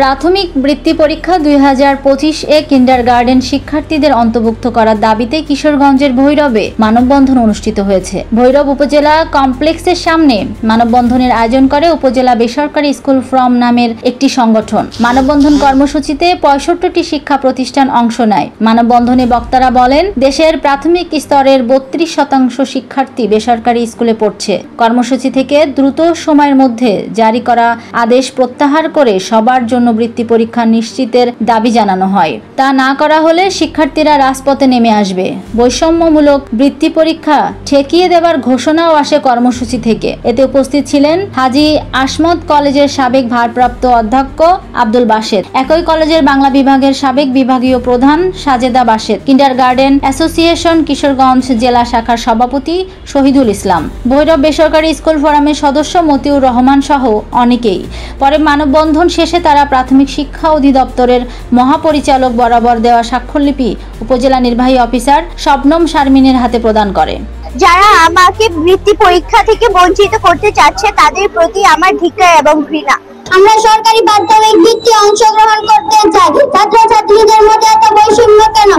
প্রাথমিক বৃত্তি পরীক্ষা 2025 এ কিন্ডারগার্টেন শিক্ষার্থীদের অন্তর্ভুক্ত করার দাবিতে কিশোরগঞ্জের ভৈরবে মানববন্ধন অনুষ্ঠিত হয়েছে। ভৈরব উপজেলা কমপ্লেক্সের সামনে মানববন্ধনের আয়োজন করে উপজেলা বেসরকারি স্কুল ফ্রম নামের একটি সংগঠন। মানববন্ধন কর্মসূচিতে 65টি শিক্ষা প্রতিষ্ঠান অংশ নেয়। মানববন্ধনে বক্তারা বলেন, দেশের প্রাথমিক স্তরের 32% শিক্ষার্থী বেসরকারি স্কুলে পড়ছে। কর্মসূচি থেকে দ্রুত সময়ের মধ্যে জারি করা আদেশ প্রত্যাহার করে সবার জন্য বৃত্তি পরীক্ষা নিশ্চিতের দাবি জানানো হয়। তা না করা হলে শিক্ষার্থীরা রাজপথে নেমে আসবে। বৈষম্যমূলক বৃত্তি পরীক্ষা ঠেকিয়ে দেওয়ার ঘোষণাও আসে কর্মসূচি থেকে। এতে উপস্থিত ছিলেন হাজী আসমত কলেজের সাবেক ভারপ্রাপ্ত অধ্যক্ষ আব্দুল বাসেত, একই কলেজের বাংলা বিভাগের সাবেক বিভাগীয় প্রধান সাজেদা বাসেত, কিন্ডারগার্টেন অ্যাসোসিয়েশন কিশোরগঞ্জ জেলা শাখার সভাপতি শহীদুল ইসলাম, ভৈরব বেসরকারি স্কুল ফোরামের সদস্য মতিউর রহমান সহ অনেকেই। পরে মানববন্ধন শেষে তারা প্রাথমিক শিক্ষা অধিদপ্তরের মহাপরিচালক বরাবর দেওয়া স্বাক্ষরলিপি উপজেলা নির্বাহী অফিসার শবনম শারমিনের হাতে প্রদান করে। যারা আমাকে বৃত্তি পরীক্ষা থেকে বঞ্চিত করতে চাচ্ছে তাদের প্রতি আমার ধিক্কার এবং ঘৃণা। আমরা সরকারি প্রাথমিক বৃত্তি অংশগ্রহণ করতে চাই। ছাত্রছাত্রীদের মধ্যে এত বৈষম্য কেন?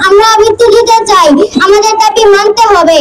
আমরা বৃত্তি দিতে চাই, আমাদের দাবি মানতে হবে।